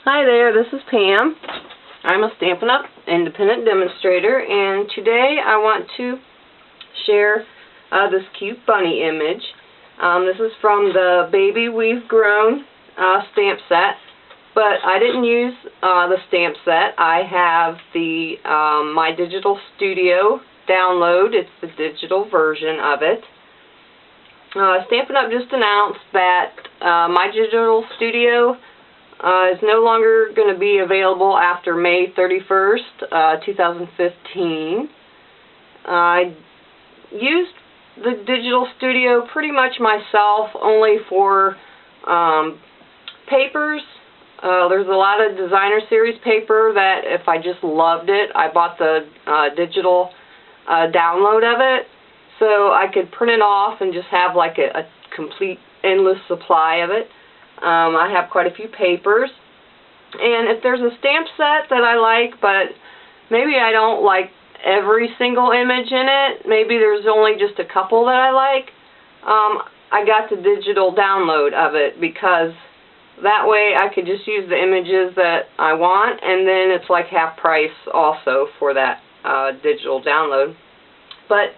Hi there, this is Pam. I'm a Stampin' Up! Independent demonstrator, and today I want to share this cute bunny image. This is from the Baby We've Grown stamp set, but I didn't use the stamp set. I have the My Digital Studio download. It's the digital version of it. Stampin' Up! Just announced that My Digital Studio is no longer going to be available after May 31st, 2015. I used the Digital Studio pretty much myself, only for papers. There's a lot of designer series paper that if I just loved it, I bought the digital download of it, so I could print it off and just have like a complete endless supply of it. I have quite a few papers, and if there's a stamp set that I like, but maybe I don't like every single image in it, maybe there's only just a couple that I like, I got the digital download of it, because that way I could just use the images that I want, and then it's like half price also for that digital download. But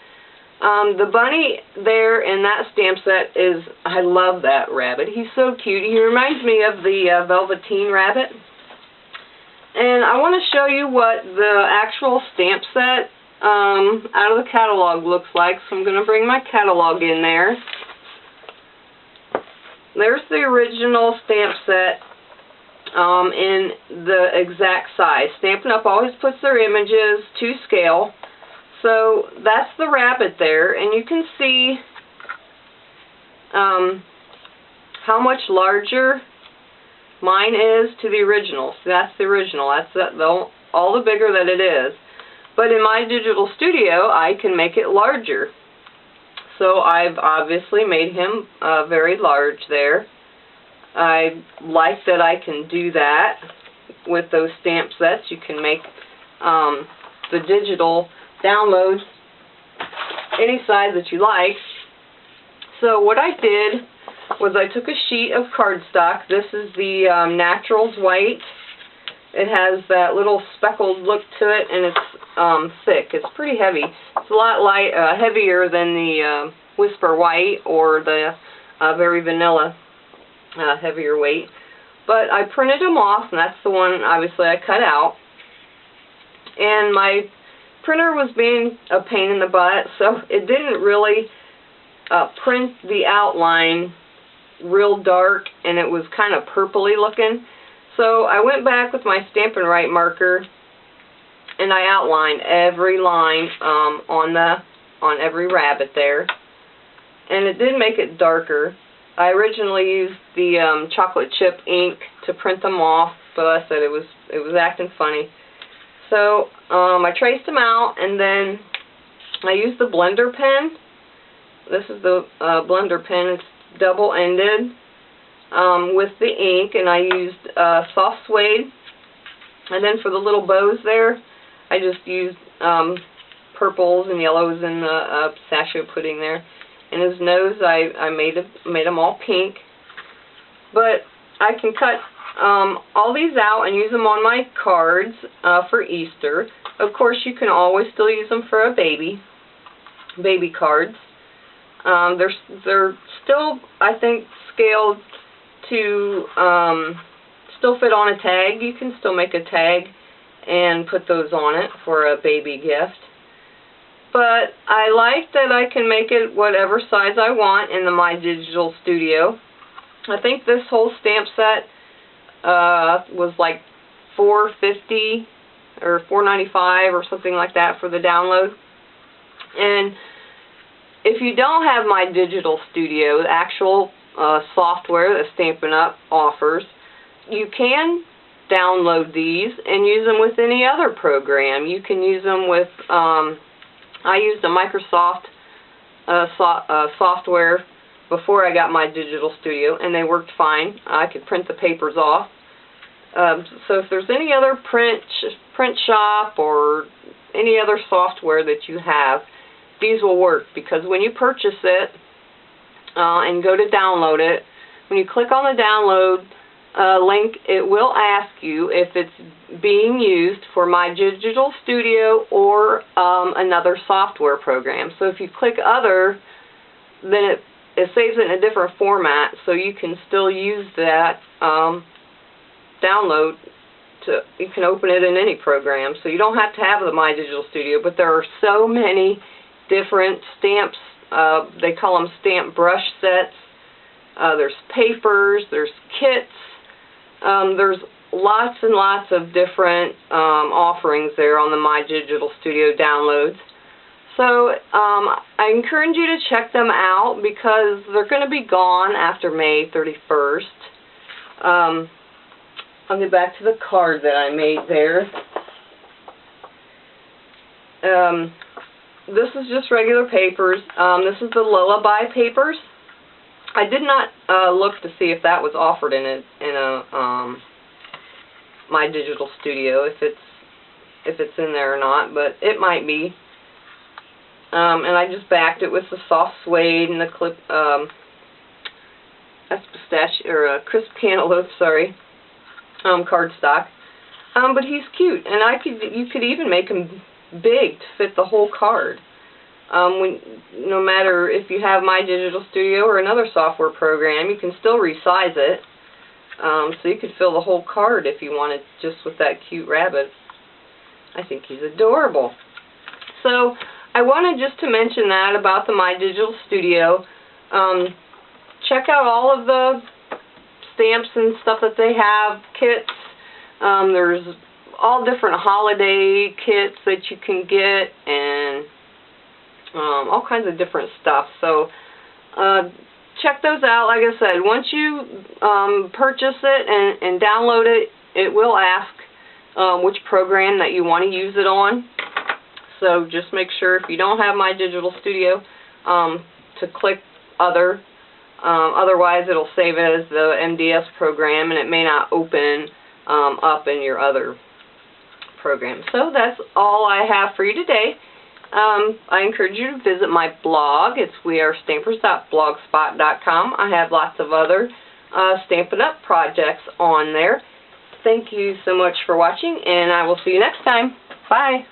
the bunny there in that stamp set is, I love that rabbit. He's so cute. He reminds me of the Velveteen rabbit. And I want to show you what the actual stamp set out of the catalog looks like. So I'm going to bring my catalog in there. There's the original stamp set in the exact size. Stampin' Up! Always puts their images to scale. So that's the rabbit there, and you can see how much larger mine is to the original. So that's the original. That's all the bigger that it is. But in my Digital Studio, I can make it larger. So I've obviously made him very large there. I like that I can do that with those stamp sets. You can make the digital download any size that you like. So what I did was I took a sheet of cardstock. This is the Naturals White. It has that little speckled look to it, and it's thick. It's pretty heavy. It's a lot heavier than the Whisper White or the Very Vanilla heavier weight. But I printed them off, and that's the one obviously I cut out. And my printer was being a pain in the butt, so it didn't really print the outline real dark, and it was kind of purpley looking. So I went back with my Stampin' Right marker, and I outlined every line on every rabbit there, and it did make it darker. I originally used the chocolate chip ink to print them off, but I said it was acting funny. So I traced them out, and then I used the blender pen. This is the blender pen. It's double-ended with the ink, and I used soft suede. And then for the little bows there, I just used purples and yellows in the pistachio pudding there. And his nose, I made them all pink. But I can cut all these out and use them on my cards for Easter. Of course, you can always still use them for a baby cards. They're still, I think, scaled to still fit on a tag. You can still make a tag and put those on it for a baby gift. But I like that I can make it whatever size I want in the My Digital Studio. I think this whole stamp set was like $4.50 or $4.95 or something like that for the download. And if you don't have My Digital Studio, the actual software that Stampin' Up! Offers, you can download these and use them with any other program. You can use them with, I used a Microsoft software before I got My Digital Studio, and they worked fine. I could print the papers off. So if there's any other print shop or any other software that you have, these will work, because when you purchase it and go to download it, when you click on the download link, it will ask you if it's being used for My Digital Studio or another software program. So if you click Other, then it saves it in a different format, so you can still use that download. You can open it in any program, so you don't have to have the My Digital Studio, but there are so many different stamps. They call them stamp brush sets. There's papers, there's kits, there's lots and lots of different offerings there on the My Digital Studio downloads. So I encourage you to check them out because they're going to be gone after May 31st. I'll get back to the card that I made there. This is just regular papers. This is the Lullaby papers. I did not look to see if that was offered in a My Digital Studio, if it's in there or not, but it might be. And I just backed it with the soft suede and the clip. That's pistachio or crisp cantaloupe. Sorry, cardstock. But he's cute, and you could even make him big to fit the whole card. No matter if you have My Digital Studio or another software program, you can still resize it. So you could fill the whole card if you wanted, just with that cute rabbit. I think he's adorable. So I wanted just to mention that about the My Digital Studio. Check out all of the stamps and stuff that they have, kits. There's all different holiday kits that you can get, and all kinds of different stuff. So check those out. Like I said, once you purchase it and download it, it will ask which program that you want to use it on. So just make sure, if you don't have My Digital Studio, to click Other. Otherwise, it'll save it as the MDS program, and it may not open up in your other program. So that's all I have for you today. I encourage you to visit my blog. It's wearestampers.blogspot.com. I have lots of other Stampin' Up! Projects on there. Thank you so much for watching, and I will see you next time. Bye.